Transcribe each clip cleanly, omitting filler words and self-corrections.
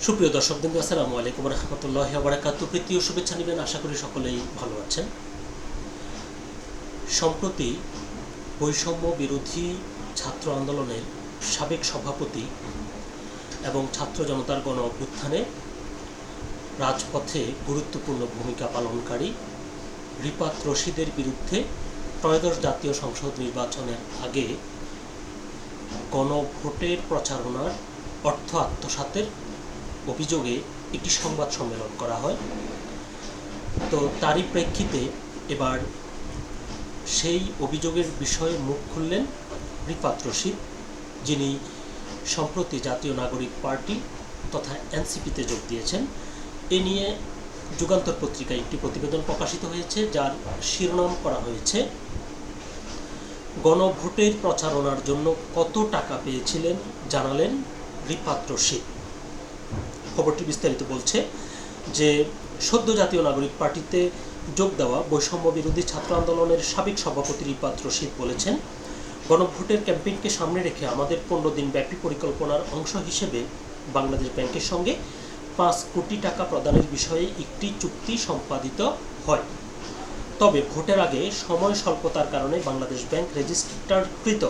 সুপ্রিয় দর্শকবৃন্দ, আসসালামু আলাইকুম রহমতুল্লাহি ওয়া বারাকাতুহু। প্রীতি ও শুভেচ্ছা নেবেন, আশা করি সকলেই ভালো আছেন। সম্প্রতি বৈষম্য বিরোধী ছাত্র আন্দোলনের সাবেক সভাপতি এবং ছাত্র জনতার গণ অভ্যুত্থানে রাজপথে গুরুত্বপূর্ণ ভূমিকা পালনকারী রিপাত রশিদের বিরুদ্ধে ত্রয়োদশ জাতীয় সংসদ নির্বাচনের আগে গণভোটের প্রচারণার অর্থ আত্মসাতের অভিযোগে একটি সংবাদ সম্মেলন করা হয়। তো তারই প্রেক্ষিতে এবার সেই অভিযোগের বিষয়ে মুখ খুললেন রিপাত রশিদ, যিনি সম্প্রতি জাতীয় নাগরিক পার্টি তথা এনসিপিতে যোগ দিয়েছেন। এ নিয়ে যুগান্তর পত্রিকায় একটি প্রতিবেদন প্রকাশিত হয়েছে, যার শিরোনাম করা হয়েছে গণভোটের প্রচারণার জন্য কত টাকা পেয়েছিলেন জানালেন রিপাত রশিদ। খবরটি বিস্তারিত বলছে যে সদ্য জাতীয় নাগরিক পার্টিতে যোগ দেওয়া বৈষম্য বিরোধী ছাত্র আন্দোলনের সাবেক সভাপতি রিপাত রশিদ বলেছেন, গণভোটের ক্যাম্পেইনকে সামনে রেখে আমাদের 15 দিন ব্যাপী পরিকল্পনার অংশ হিসেবে বাংলাদেশ ব্যাংকের সঙ্গে 5 কোটি টাকা প্রদানের বিষয়ে একটি চুক্তি সম্পাদিত হয়। তবে ভোটের আগে সময় স্বল্পতার কারণে বাংলাদেশ ব্যাংক রেজিস্টারকৃত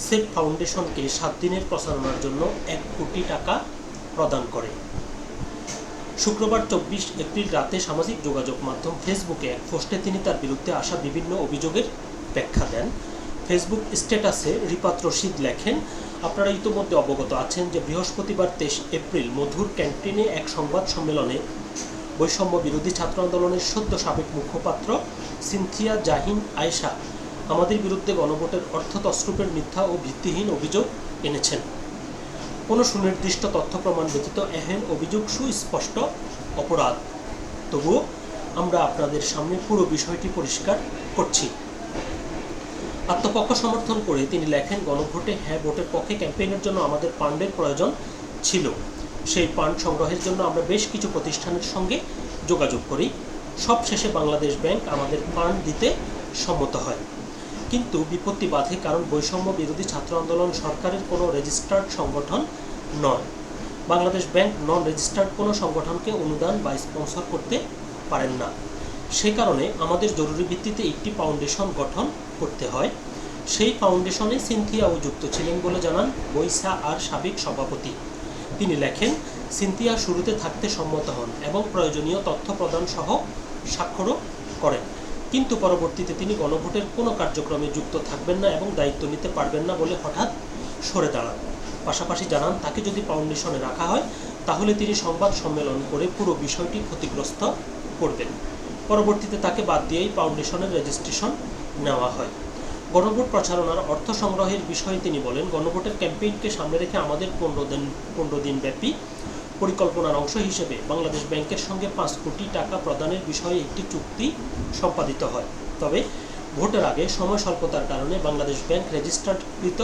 সেফ ফাউন্ডেশনকে 7 দিনের প্রচারণার জন্য 1 কোটি টাকা প্রদান করে। শুক্রবার 24 এপ্রিল রাতে সামাজিক যোগাযোগ মাধ্যম ফেসবুকে এক পোস্টে তিনি তার বিরুদ্ধে আসা বিভিন্ন অভিযোগের ব্যাখ্যা দেন। ফেসবুক স্ট্যাটাসে রিপাত রশিদ লেখেন, আপনারা ইতোমধ্যে অবগত আছেন যে বৃহস্পতিবার 23 এপ্রিল মধুর ক্যান্টিনে এক সংবাদ সম্মেলনে বৈষম্য বিরোধী ছাত্র আন্দোলনের সদ্য সাবেক মুখপাত্র সিনথিয়া জাহিন আয়েশা আমাদের বিরুদ্ধে গণভোটের অর্থ তছরূপের মিথ্যা ও ভিত্তিহীন অভিযোগ এনেছেন। কোনো সুনির্দিষ্ট তথ্য প্রমাণ ব্যতীত এহেন অভিযোগ সুস্পষ্ট অপরাধ। তবুও আমরা আপনাদের সামনে পুরো বিষয়টি পরিষ্কার করছি। আত্মপক্ষ সমর্থন করে তিনি লেখেন, গণভোটে হ্যাঁ ভোটের পক্ষে ক্যাম্পেইনের জন্য আমাদের ফান্ডের প্রয়োজন ছিল। সেই ফান্ড সংগ্রহের জন্য আমরা বেশ কিছু প্রতিষ্ঠানের সঙ্গে যোগাযোগ করি। সবশেষে বাংলাদেশ ব্যাংক আমাদের ফান্ড দিতে সম্মত হয়। কিন্তু বিপত্তি বাধে, কারণ বৈষম্য বিরোধী ছাত্র আন্দোলন সরকারের কোনো রেজিস্টার্ড সংগঠন নয়। বাংলাদেশ ব্যাংক নন রেজিস্টার্ড কোনো সংগঠনকে অনুদান বা স্পন্সর করতে পারেন না। সে কারণে আমাদের জরুরি ভিত্তিতে একটি ফাউন্ডেশন গঠন করতে হয়। সেই ফাউন্ডেশনে সিনথিয়াও যুক্ত ছিলেন বলে জানান বৈশা আর সাবেক সভাপতি। তিনি লেখেন, সিনথিয়া শুরুতে থাকতে সম্মত হন এবং প্রয়োজনীয় তথ্য প্রদান সহ স্বাক্ষরও করেন, কিন্তু পরবর্তীতে তিনি গণভোটের কোনো কার্যক্রমে যুক্ত থাকবেন না এবং দায়িত্ব নিতে পারবেন না বলে হঠাৎ সরে দাঁড়ান। পাশাপাশি জানান, তাকে যদি ফাউন্ডেশনে রাখা হয় তাহলে তিনি সংবাদ সম্মেলন করে পুরো বিষয়টি ক্ষতিগ্রস্ত করবেন। পরবর্তীতে তাকে বাদ দিয়েই ফাউন্ডেশনের রেজিস্ট্রেশন নেওয়া হয়। গণভোট প্রচারণার অর্থ সংগ্রহের বিষয়ে তিনি বলেন, গণভোটের ক্যাম্পেইনকে সামনে রেখে আমাদের 15 দিন ব্যাপী পরিকল্পনার অংশ হিসেবে বাংলাদেশ ব্যাংকের সঙ্গে 5 কোটি টাকা প্রদানের বিষয়ে একটি চুক্তি সম্পাদিত হয়। তবে ভোটের আগে সময় স্বল্পতার কারণে বাংলাদেশ ব্যাংক রেজিস্টার্ডকৃত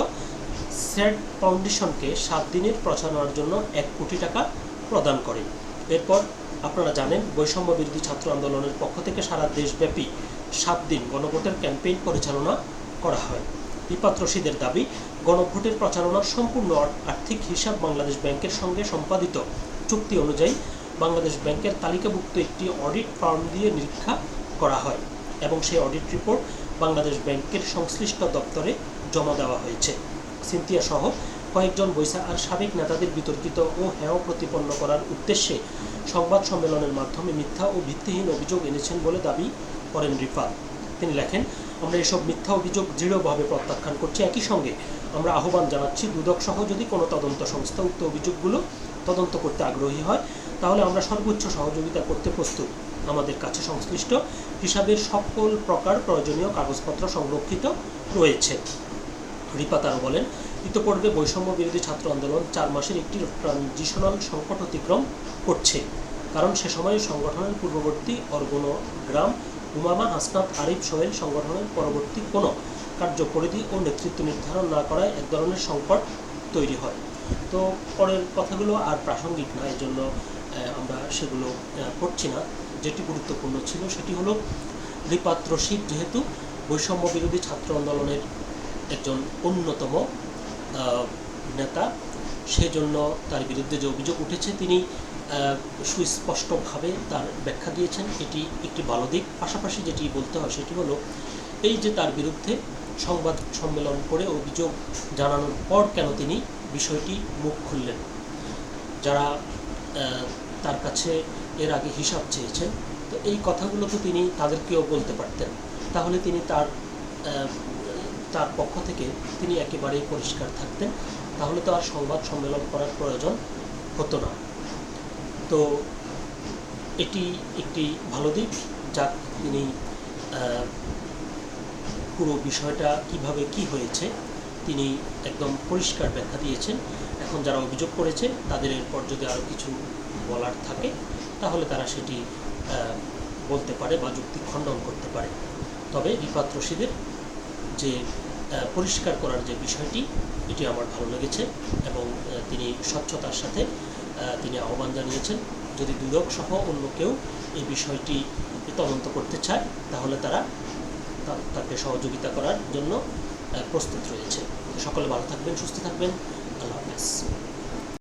সেট ফাউন্ডেশনকে 7 দিনের প্রচারণার জন্য 1 কোটি টাকা প্রদান করে। এরপর আপনারা জানেন, বৈষম্য বিরোধী ছাত্র আন্দোলনের পক্ষ থেকে সারা দেশব্যাপী 7 দিন গণভোটের ক্যাম্পেইন পরিচালনা করা হয়। রিপাত রশিদের দাবি, গণভোটের প্রচারণার সম্পূর্ণ আর্থিক হিসাব বাংলাদেশ ব্যাংকের সঙ্গে সম্পাদিত চুক্তি অনুযায়ী বাংলাদেশ ব্যাংকের তালিকাভুক্ত একটি অডিট ফার্ম দিয়ে নিরীক্ষা করা হয় এবং সেই অডিট রিপোর্ট বাংলাদেশ ব্যাংকের সংশ্লিষ্ট দপ্তরে জমা দেওয়া হয়েছে। সিনথিয়া সহ কয়েকজন বৈশা আর সাবেক নেতাদের বিতর্কিত ও হেয় প্রতিপন্ন করার উদ্দেশ্যে সংবাদ সম্মেলনের মাধ্যমে মিথ্যা ও ভিত্তিহীন অভিযোগ এনেছেন বলে দাবি করেন রিপাত। তিনি লেখেন, আমরা এসব মিথ্যা অভিযোগ দৃঢ়ভাবে প্রত্যাখ্যান করছি। একই সঙ্গে আমরা আহ্বান জানাচ্ছি, দুদক সহ যদি কোনো তদন্ত সংস্থা উক্ত অভিযোগগুলো তদন্ত করতে আগ্রহী হয় তাহলে আমরা সর্বোচ্চ সহযোগিতা করতে প্রস্তুত। আমাদের কাছে সংশ্লিষ্ট হিসাবের সকল প্রকার প্রয়োজনীয় কাগজপত্র সংরক্ষিত রয়েছে। রিপাত আরও বলেন, ইতোপূর্বে বৈষম্য বিরোধী ছাত্র আন্দোলন 4 মাসের একটি ট্রানজিশনাল সংকট অতিক্রম করছে, কারণ সে সময়ে সংগঠনের পূর্ববর্তী অর্গনোগ্রাম উমামা হাসনাত আরিফ সোহেল সংগঠনের পরবর্তী কোনো কার্যপরিধি ও নেতৃত্ব নির্ধারণ না করায় এক ধরনের সংকট তৈরি হয়। তো পরের কথাগুলো আর প্রাসঙ্গিক না, এই জন্য আমরা সেগুলো পড়ছি না। যেটি গুরুত্বপূর্ণ ছিল সেটি হলো, রিপাত রশিদ যেহেতু বৈষম্য বিরোধী ছাত্র আন্দোলনের একজন অন্যতম নেতা, সেজন্য তার বিরুদ্ধে যে অভিযোগ উঠেছে তিনি সুস্পষ্টভাবে তার ব্যাখ্যা দিয়েছেন। এটি একটি ভালো দিক। পাশাপাশি যেটি বলতে হয় সেটি হলো এই যে তার বিরুদ্ধে সংবাদ সম্মেলন করে অভিযোগ জানানোর পর কেন তিনি বিষয়টি মুখ খুললেন। যারা তার কাছে এর আগে হিসাব চেয়েছেন, তো এই কথাগুলো তো তিনি তাদেরকেও বলতে পারতেন, তাহলে তিনি তার পক্ষ থেকে তিনি একেবারেই পরিষ্কার থাকতেন, তাহলে তো আর সংবাদ সম্মেলন করার প্রয়োজন হতো না। তো এটি একটি ভালো দিক, যাক তিনি পুরো বিষয়টা কিভাবে কি হয়েছে তিনি একদম পরিষ্কার ব্যাখ্যা দিয়েছেন। এখন যারা অভিযোগ করেছে তাদের এরপর যদি আরও কিছু বলার থাকে তাহলে তারা সেটি বলতে পারে বা যুক্তি খণ্ডন করতে পারে। তবে রিফাত রশিদের যে পরিষ্কার করার যে বিষয়টি, এটি আমার ভালো লেগেছে এবং তিনি স্বচ্ছতার সাথে তিনি আহ্বান জানিয়েছেন যদি দুদক সহ অন্য কেউ এই বিষয়টি তদন্ত করতে চায় তাহলে তারা তাকে সহযোগিতা করার জন্য প্রস্তুত রয়েছে। সকলে ভালো থাকবেন, সুস্থ থাকবেন। আল্লাহ হাফেজ।